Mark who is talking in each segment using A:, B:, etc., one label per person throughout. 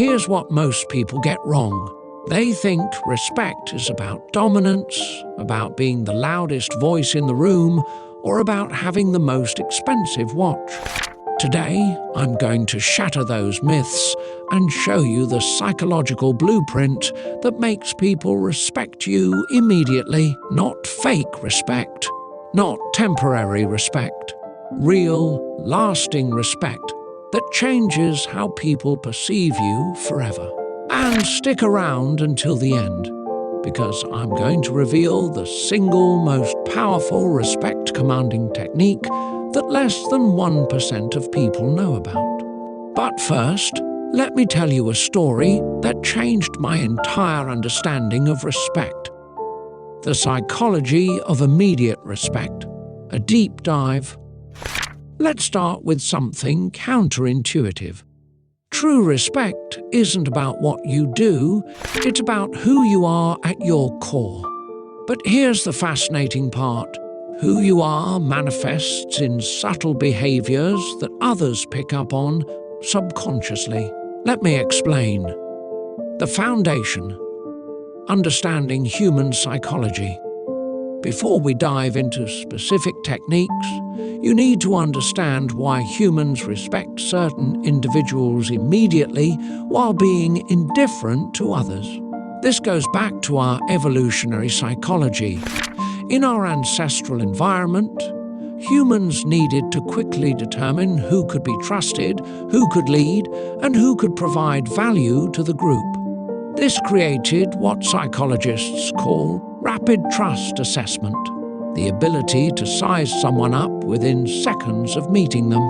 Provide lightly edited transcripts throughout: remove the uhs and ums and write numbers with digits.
A: here's what most people get wrong. They think respect is about dominance, about being the loudest voice in the room, or about having the most expensive watch. Today, I'm going to shatter those myths and show you the psychological blueprint that makes people respect you immediately. Not fake respect, not temporary respect. Real, lasting respect that changes how people perceive you forever. And stick around until the end, because I'm going to reveal the single most powerful respect-commanding technique that less than 1% of people know about. But first, let me tell you a story that changed my entire understanding of respect. The psychology of immediate respect. A deep dive. Let's start with something counterintuitive. True respect isn't about what you do, it's about who you are at your core. But here's the fascinating part. Who you are manifests in subtle behaviors that others pick up on subconsciously. Let me explain. The foundation. Understanding human psychology. Before we dive into specific techniques, you need to understand why humans respect certain individuals immediately while being indifferent to others. This goes back to our evolutionary psychology. In our ancestral environment, humans needed to quickly determine who could be trusted, who could lead, and who could provide value to the group. This created what psychologists call rapid trust assessment, the ability to size someone up within seconds of meeting them.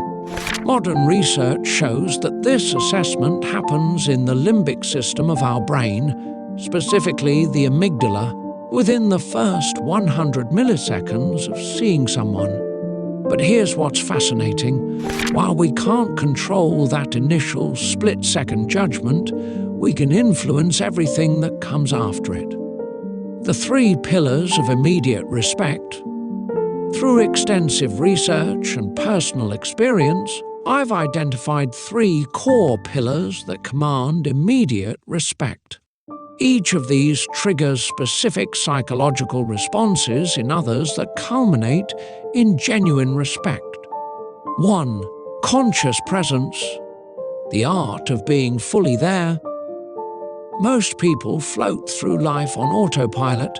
A: Modern research shows that this assessment happens in the limbic system of our brain, specifically the amygdala, within the first 100 milliseconds of seeing someone. But here's what's fascinating. While we can't control that initial split-second judgment, we can influence everything that comes after it. The 3 pillars of immediate respect. Through extensive research and personal experience, I've identified 3 core pillars that command immediate respect. Each of these triggers specific psychological responses in others that culminate in genuine respect. 1. Conscious presence. The art of being fully there. Most people float through life on autopilot,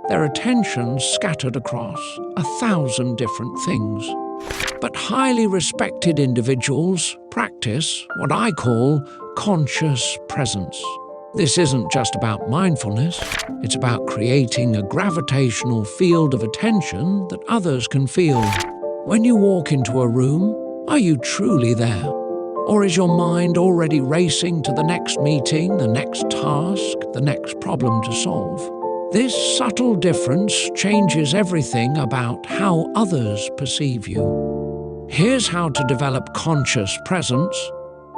A: their attention scattered across 1,000 different things. But highly respected individuals practice what I call conscious presence. This isn't just about mindfulness, it's about creating a gravitational field of attention that others can feel. When you walk into a room, are you truly there? Or is your mind already racing to the next meeting, the next task, the next problem to solve? This subtle difference changes everything about how others perceive you. Here's how to develop conscious presence.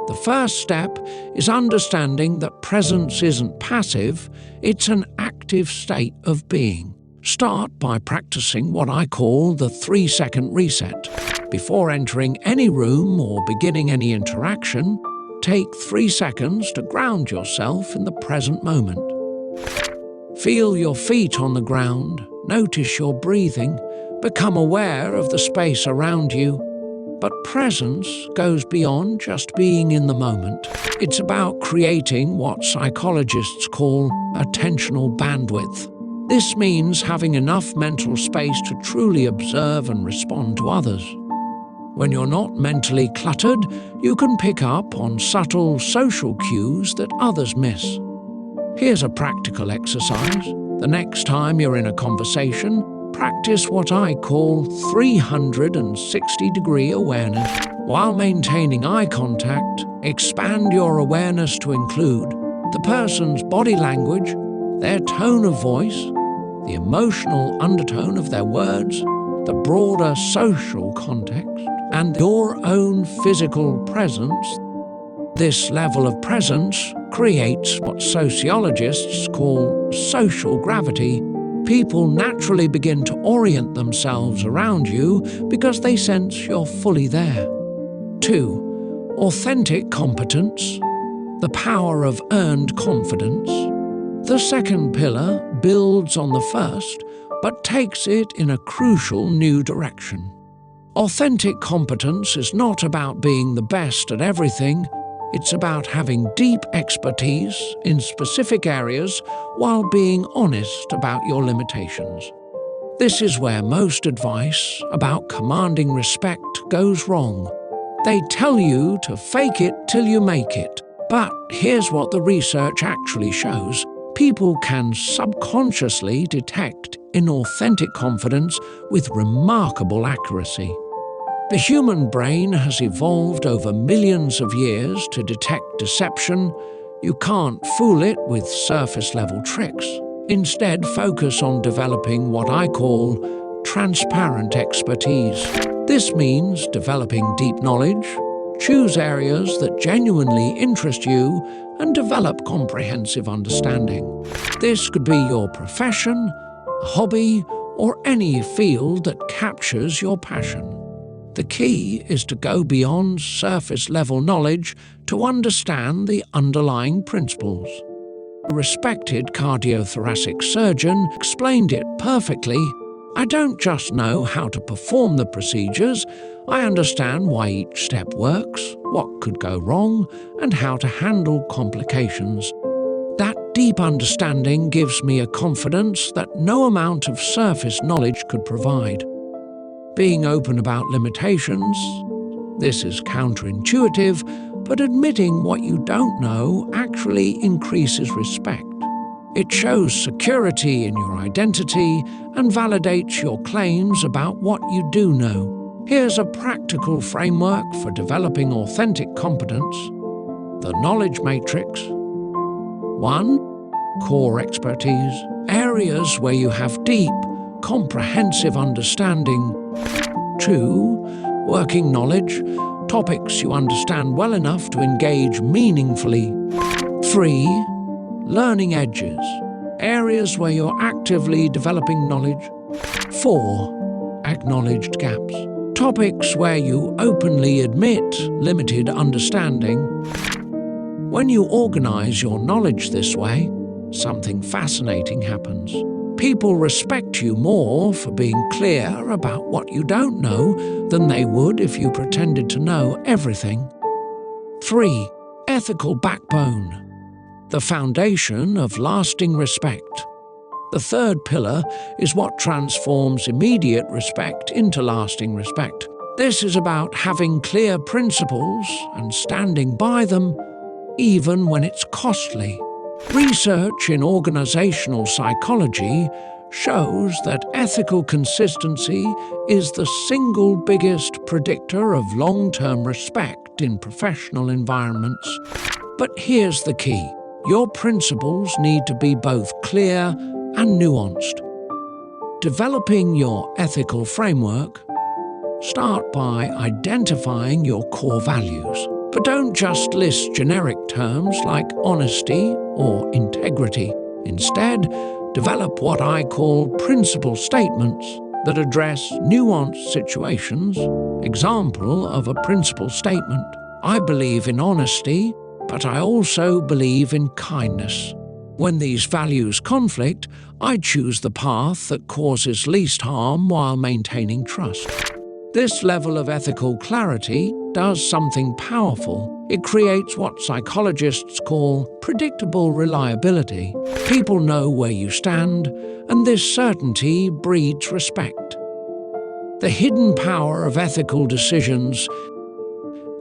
A: The first step is understanding that presence isn't passive, it's an active state of being. Start by practicing what I call the 3-second reset. Before entering any room or beginning any interaction, take 3 seconds to ground yourself in the present moment. Feel your feet on the ground, notice your breathing, become aware of the space around you. But presence goes beyond just being in the moment. It's about creating what psychologists call attentional bandwidth. This means having enough mental space to truly observe and respond to others. When you're not mentally cluttered, you can pick up on subtle social cues that others miss. Here's a practical exercise. The next time you're in a conversation, practice what I call 360-degree awareness. While maintaining eye contact, expand your awareness to include the person's body language, their tone of voice, the emotional undertone of their words, the broader social context, and your own physical presence. This level of presence creates what sociologists call social gravity. People naturally begin to orient themselves around you because they sense you're fully there. 2. Authentic competence. the power of earned confidence. The second pillar builds on the first, but takes it in a crucial new direction. Authentic competence is not about being the best at everything. It's about having deep expertise in specific areas while being honest about your limitations. This is where most advice about commanding respect goes wrong. They tell you to fake it till you make it. But here's what the research actually shows. People can subconsciously detect inauthentic confidence with remarkable accuracy. The human brain has evolved over millions of years to detect deception. You can't fool it with surface-level tricks. Instead, focus on developing what I call transparent expertise. This means developing deep knowledge, choose areas that genuinely interest you, and develop comprehensive understanding. This could be your profession, a hobby, or any field that captures your passion. The key is to go beyond surface-level knowledge to understand the underlying principles. A respected cardiothoracic surgeon explained it perfectly. I don't just know how to perform the procedures, I understand why each step works, what could go wrong, and how to handle complications. That deep understanding gives me a confidence that no amount of surface knowledge could provide. Being open about limitations. This is counterintuitive, but admitting what you don't know actually increases respect. It shows security in your identity and validates your claims about what you do know. Here's a practical framework for developing authentic competence. The Knowledge Matrix. 1. Core expertise. Areas where you have deep, comprehensive understanding. 2. Working knowledge. Topics you understand well enough to engage meaningfully. 3. Learning edges. Areas where you're actively developing knowledge. 4. Acknowledged gaps. Topics where you openly admit limited understanding. When you organize your knowledge this way, something fascinating happens. People respect you more for being clear about what you don't know than they would if you pretended to know everything. 3. Ethical backbone. The foundation of lasting respect. The third pillar is what transforms immediate respect into lasting respect. This is about having clear principles and standing by them, even when it's costly. Research in organizational psychology shows that ethical consistency is the single biggest predictor of long-term respect in professional environments. But here's the key. Your principles need to be both clear and nuanced. Developing your ethical framework, start by identifying your core values. But don't just list generic terms like honesty or integrity. Instead, develop what I call principle statements that address nuanced situations. Example of a principle statement. I believe in honesty, but I also believe in kindness. When these values conflict, I choose the path that causes least harm while maintaining trust. This level of ethical clarity does something powerful. It creates what psychologists call predictable reliability. People know where you stand, and this certainty breeds respect. The hidden power of ethical decisions.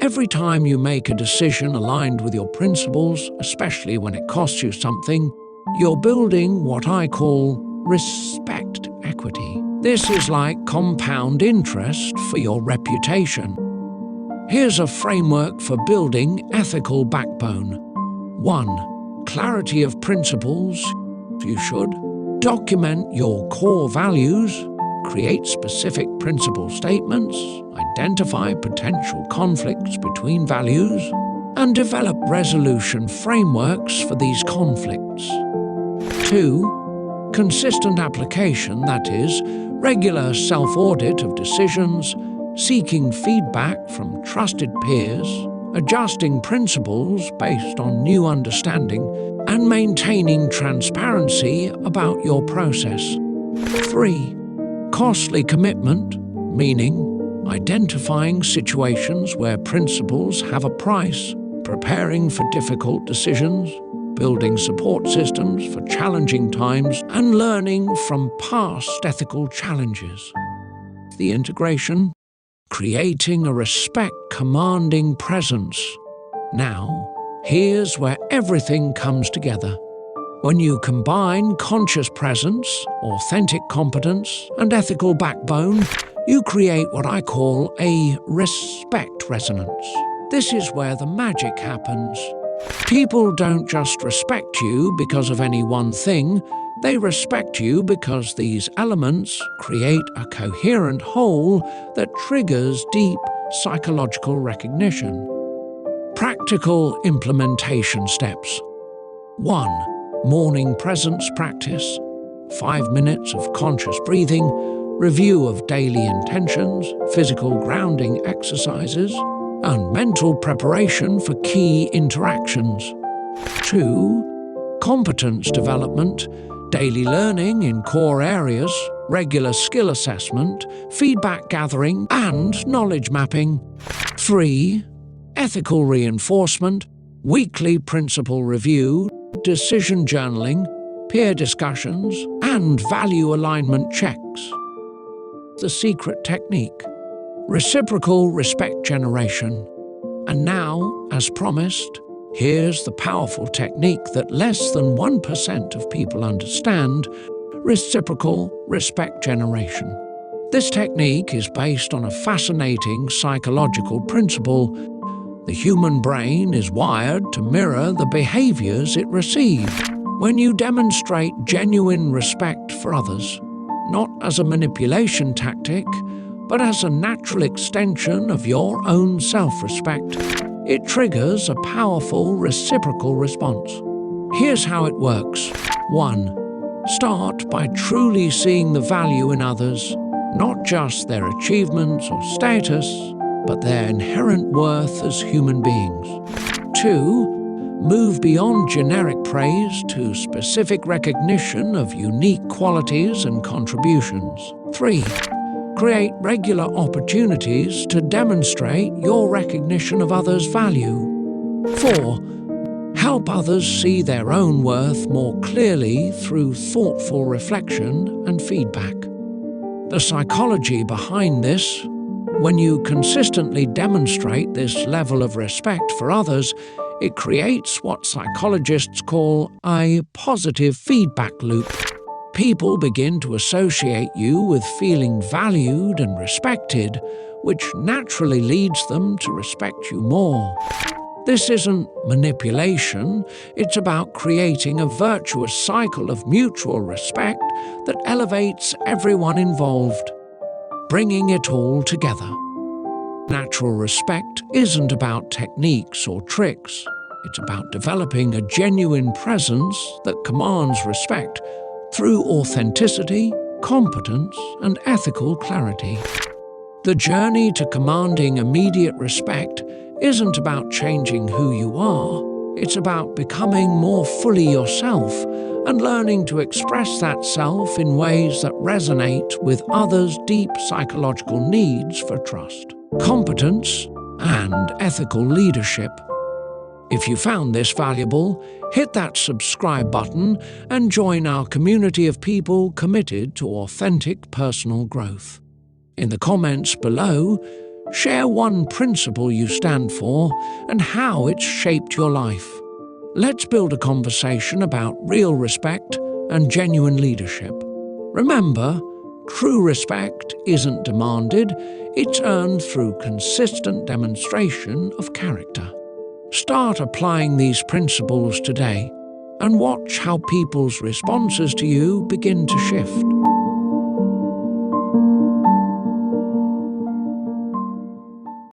A: Every time you make a decision aligned with your principles, especially when it costs you something, you're building what I call respect equity. This is like compound interest for your reputation. Here's a framework for building ethical backbone. 1. Clarity of principles. You should document your core values, create specific principle statements, identify potential conflicts between values, and develop resolution frameworks for these conflicts. 2. Consistent application, that is, regular self-audit of decisions, seeking feedback from trusted peers, adjusting principles based on new understanding, and maintaining transparency about your process. 3. Costly commitment, meaning identifying situations where principles have a price, preparing for difficult decisions, building support systems for challenging times, and learning from past ethical challenges. The integration, creating a respect-commanding presence. Now, here's where everything comes together. When you combine conscious presence, authentic competence, and ethical backbone, you create what I call a respect resonance. This is where the magic happens. People don't just respect you because of any one thing, they respect you because these elements create a coherent whole that triggers deep psychological recognition. Practical implementation steps. 1. Morning presence practice. 5 minutes of conscious breathing, review of daily intentions, physical grounding exercises, and mental preparation for key interactions. 2. Competence development, daily learning in core areas, regular skill assessment, feedback gathering, and knowledge mapping. 3. Ethical reinforcement, weekly principle review, decision journaling, peer discussions, and value alignment checks. The secret technique: reciprocal respect generation. And now, as promised, here's the powerful technique that less than 1% of people understand: reciprocal respect generation. This technique is based on a fascinating psychological principle. The human brain is wired to mirror the behaviors it receives. When you demonstrate genuine respect for others, not as a manipulation tactic, but as a natural extension of your own self-respect, it triggers a powerful reciprocal response. Here's how it works. 1. Start by truly seeing the value in others, not just their achievements or status, but their inherent worth as human beings. 2. Move beyond generic praise to specific recognition of unique qualities and contributions. 3. Create regular opportunities to demonstrate your recognition of others' value. 4. Help others see their own worth more clearly through thoughtful reflection and feedback. The psychology behind this: when you consistently demonstrate this level of respect for others, it creates what psychologists call a positive feedback loop. People begin to associate you with feeling valued and respected, which naturally leads them to respect you more. This isn't manipulation, it's about creating a virtuous cycle of mutual respect that elevates everyone involved, bringing it all together. Natural respect isn't about techniques or tricks. It's about developing a genuine presence that commands respect through authenticity, competence, and ethical clarity. The journey to commanding immediate respect isn't about changing who you are. It's about becoming more fully yourself and learning to express that self in ways that resonate with others' deep psychological needs for trust, competence, and ethical leadership. If you found this valuable, hit that subscribe button and join our community of people committed to authentic personal growth. In the comments below, share one principle you stand for and how it's shaped your life. Let's build a conversation about real respect and genuine leadership. Remember, true respect isn't demanded, it's earned through consistent demonstration of character. Start applying these principles today and watch how people's responses to you begin to shift.